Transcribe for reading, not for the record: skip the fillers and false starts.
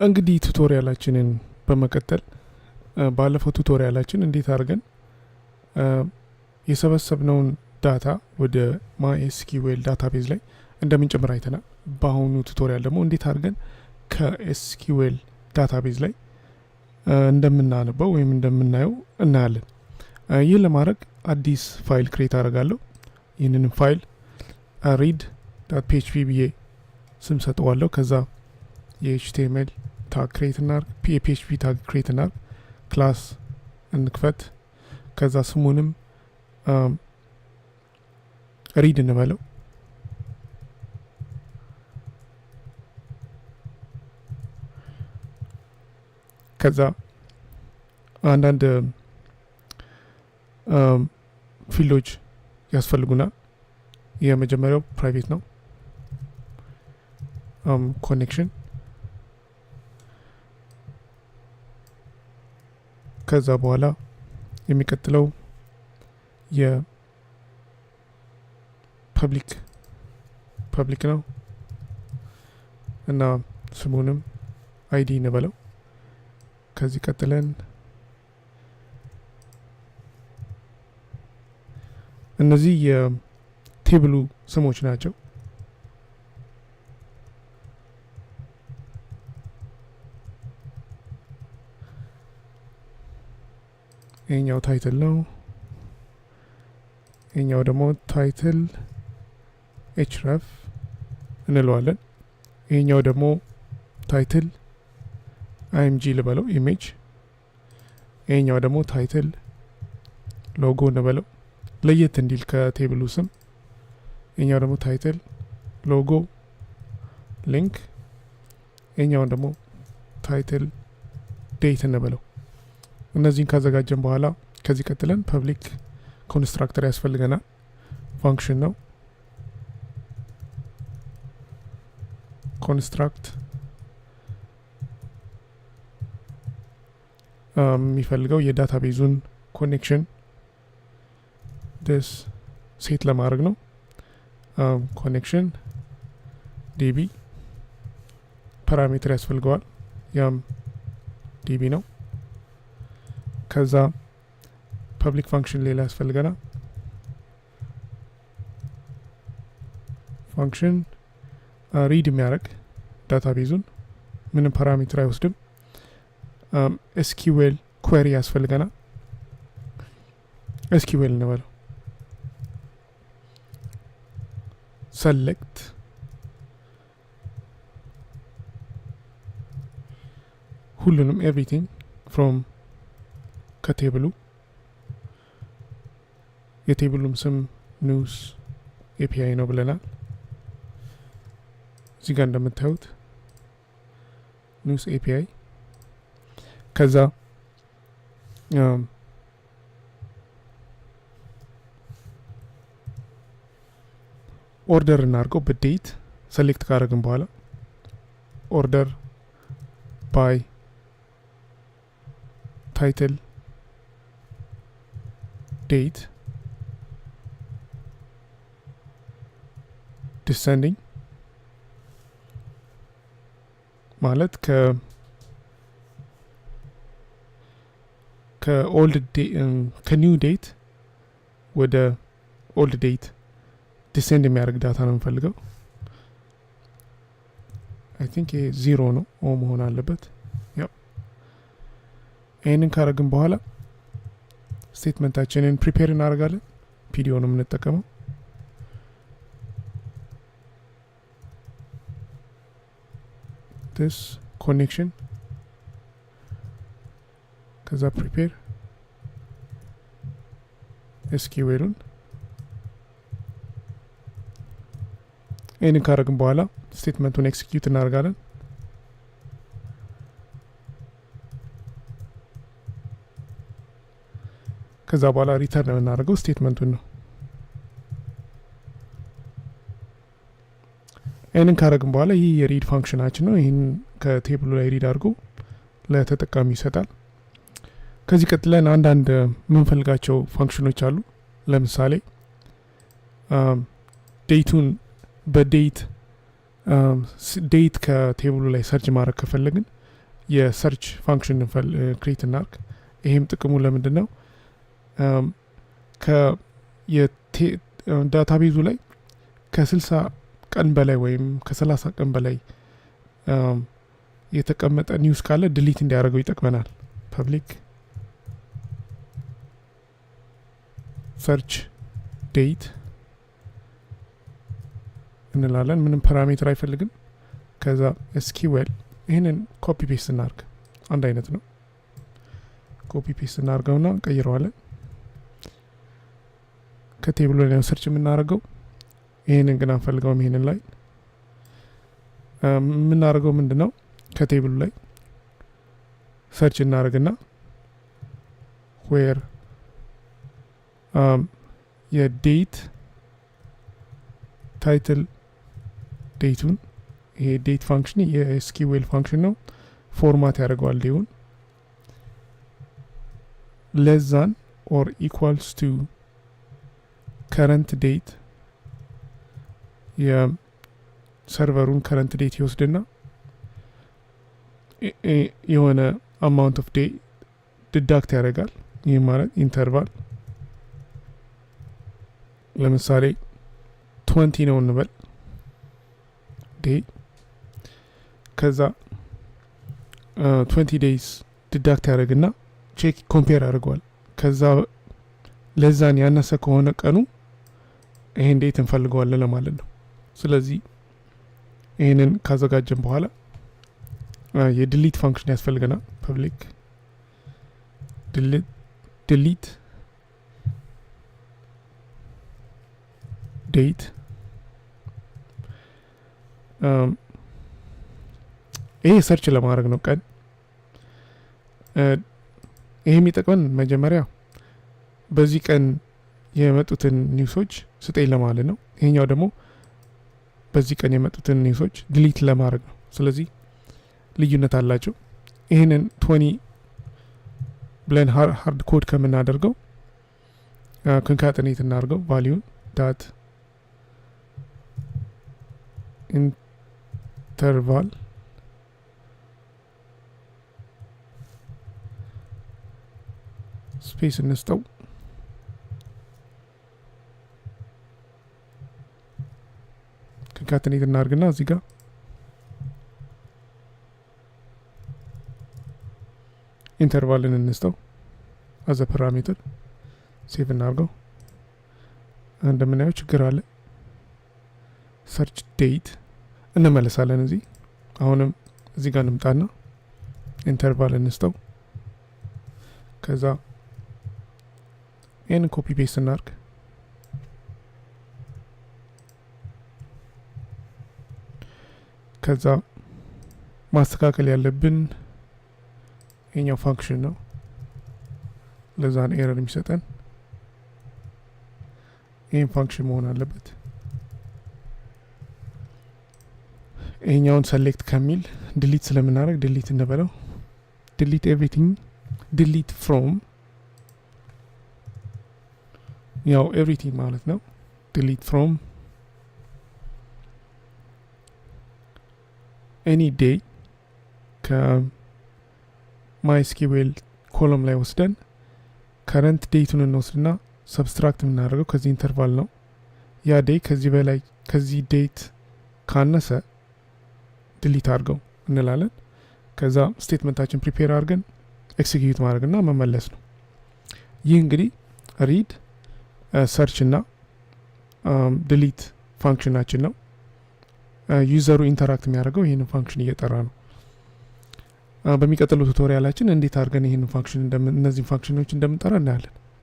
እንግዲህ ቱቶሪያላችንን በመቀጠል ባለፈው ቱቶሪያላችን እንዴት አርገን የሰበሰብነውን ዳታ ወደ mysql ዳታቤዝ ላይ እንደምንጨምር አይተናል። በአሁኑ ቱቶሪያል ደግሞ እንዴት አርገን ከኤስኪዩኤል ዳታቤዝ ላይ እንደምናነበው ወይም እንደምናየው እናያለን። ይህን ለማድረግ አዲስ ፋይል ክሬት አደርጋለሁ። ይህንን ፋይል read.php ብዬ ስም ሰጠዋለሁ። ከዛ የኤችቲኤምኤል ታግ ክሬት እናርግ፣ የፒኤችፒ ታግ ክሬት እናርግ፣ ክላስ እንክፈት። ከዛ ስሙንም ሪድ እንበለው። ከዛ አንዳንድ ፊልዶች ያስፈልጉናል። የመጀመሪያው ፕራይቬት ነው፣ ኮኔክሽን። ከዛ በኋላ የሚቀጥለው የፐብሊክ ነው እና ስሙንም አይዲ እንበለው። ከዚህ ቀጥለን እነዚህ የቴብሉ ስሞች ናቸው። ይሄኛው ታይትል ነው። ይሄኛው ደግሞ ታይትል href እንለዋለን። ይሄኛው ደግሞ ታይትል img ልበለው ኢሜጅ። ይሄኛው ደግሞ ታይትል ሎጎ እንበለው ለየት እንዲል ከቴብሉ ስም። ይሄኛው ደግሞ ታይትል ሎጎ ሊንክ። ይሄኛው ደግሞ ታይትል ዴት እንበለው። እነዚህን ካዘጋጀን በኋላ ከዚህ ቀጥለን ፐብሊክ ኮንስትራክተር ያስፈልገናል። ፋንክሽን ነው ኮንስትራክት የሚፈልገው የዳታቤዙን ኮኔክሽን ደስ ሴት ለማድረግ ነው። ኮኔክሽን ዲቢ ፓራሜትር ያስፈልገዋል፣ ያም ዲቢ ነው። ከዛ ፐብሊክ ፋንክሽን ሌላ ያስፈልገናል። ፋንክሽን ሪድ የሚያደርግ ዳታቤዙን ምንም ፓራሜትር አይወስድም። ኤስኪዩኤል ኩዌሪ ያስፈልገናል። ኤስኪዩኤል እንበለው። ሰሌክት ሁሉንም ኤቭሪቲንግ ፍሮም ከቴብሉ። የቴብሉም ስም ኒውስ ኤፒአይ ነው ብለናል። እዚህ ጋር እንደምታዩት ኒውስ ኤፒአይ። ከዛ ኦርደር እናድርገው በዴት ሰሌክት ካደረግን በኋላ ኦርደር ባይ ታይትል ዴት ዲሰንዲንግ ማለት ከኒው ዴት ወደ ኦልድ ዴት ዲሴንድ የሚያደርግ ዳታ ነው የምፈልገው። አይ ቲንክ ይሄ 0 ነው መሆን አለበት። ያው ይህንን ካረግን በኋላ ስቴትመንታችንን ፕሪፔር እናደርጋለን። ፒዲኦ ነው የምንጠቀመው። this connection ከዛ ፕሪፔር ኤስኪዩኤሉን ይህንን ካረግን በኋላ ስቴትመንቱን ኤክሲኪዩት እናደርጋለን። ከዛ በኋላ ሪተርን የምናደርገው ስቴትመንቱን ነው። ይህንን ካረግን በኋላ ይህ የሪድ ፋንክሽናችን ነው። ይህን ከቴብሉ ላይ ሪድ አድርጎ ለተጠቃሚ ይሰጣል። ከዚህ ቀጥለን አንዳንድ የምንፈልጋቸው ፋንክሽኖች አሉ። ለምሳሌ ዴቱን በዴት ዴት ከቴብሉ ላይ ሰርች ማድረግ ከፈለግን የሰርች ፋንክሽን ክሬት እናርግ። ይሄም ጥቅሙ ለምንድን ነው? ዳታቤዙ ላይ ከ60 ቀን በላይ ወይም ከ30 ቀን በላይ የተቀመጠ ኒውስ ካለ ድሊት እንዲያደርገው ይጠቅመናል። ፐብሊክ ሰርች ዴት እንላለን። ምንም ፓራሜትር አይፈልግም። ከዛ ኤስኪዌል ይህንን ኮፒ ፔስት እናርግ። አንድ አይነት ነው። ኮፒ ፔስት እናርገውና ቀይረዋለን። ከቴብሉ ላይ ሰርች የምናደርገው ይህንን ግን አንፈልገውም። ይህንን ላይ የምናደርገው ምንድን ነው? ከቴብሉ ላይ ሰርች እናደርግና ዌር የዴት ታይትል ዴቱን ይሄ ዴት ፋንክሽን የኤስኪዌል ፋንክሽን ነው። ፎርማት ያደርገዋል። ዴውን ለዛን ኦር ኢኳልስ ቱ ከረንት ዴት የሰርቨሩን ከረንት ዴት ይወስድና የሆነ አማውንት ኦፍ ዴይ ዲዳክት ያደርጋል። ይህ ማለት ኢንተርቫል ለምሳሌ 20 ነው እንበል ዴይ። ከዛ 20 ዴይስ ዲዳክት ያደርግና ቼክ ኮምፔር ያደርገዋል። ከዛ ለዛን ያነሰ ከሆነ ቀኑ ይሄን ዴት እንፈልገዋለን ለማለት ነው። ስለዚህ ይሄንን ካዘጋጀን በኋላ የድሊት ፋንክሽን ያስፈልገናል። ፐብሊክ ድሊት ዴት ይሄ ሰርች ለማድረግ ነው ቀን። ይሄ የሚጠቅመን መጀመሪያ በዚህ ቀን የመጡትን ኒውሶች ስጠኝ ለማለት ነው። ይሄኛው ደግሞ በዚህ ቀን የመጡትን ኒውሶች ድሊት ለማድረግ ነው። ስለዚህ ልዩነት አላቸው። ይህንን 20 ብለን ሃርድ ኮድ ከምናደርገው ኮንካተኔት እናደርገው ቫሊዩን ዳት ኢንተርቫል ስፔስ እንስጠው። ኮንካተኔት እናደርግና እዚህ ጋር ኢንተርቫልን እንስጠው አዘ ፓራሜትር። ሴቭ እናርገው። እንደምናየው ችግር አለ። ሰርች ዴት እንመለሳለን። እዚህ አሁንም እዚህ ጋር እንምጣና ኢንተርቫል እንስጠው። ከዛ ይህንን ኮፒ ፔስት እናርግ። ከዛ ማስተካከል ያለብን ይሄኛው ፋንክሽን ነው። ለዛን ኤረር የሚሰጠን ይሄን ፋንክሽን መሆን አለበት። ይሄኛውን ሰሌክት ከሚል ድሊት ስለምናደርግ ድሊት እንበለው። ድሊት ኤቭሪቲንግ ድሊት ፍሮም ያው ኤቭሪቲንግ ማለት ነው። ድሊት ፍሮም ኤኒ ዴይ ከማይስኪዌል ኮለም ላይ ወስደን ከረንት ዴቱን እንወስድና ሰብስትራክት የምናደርገው ከዚህ ኢንተርቫል ነው። ያ ዴይ ከዚህ በላይ ከዚህ ዴት ካነሰ ድሊት አድርገው እንላለን። ከዛ ስቴትመንታችን ፕሪፔር አድርገን ኤክሲኪዩት ማድረግና መመለስ ነው። ይህ እንግዲህ ሪድ ሰርች እና ድሊት ፋንክሽናችን ነው። ዩዘሩ ኢንተራክት የሚያደርገው ይህንን ፋንክሽን እየጠራ ነው። በሚቀጥለው ቱቶሪያላችን እንዴት አድርገን ይህንን ፋንክሽን እነዚህን ፋንክሽኖች እንደምንጠራ እናያለን።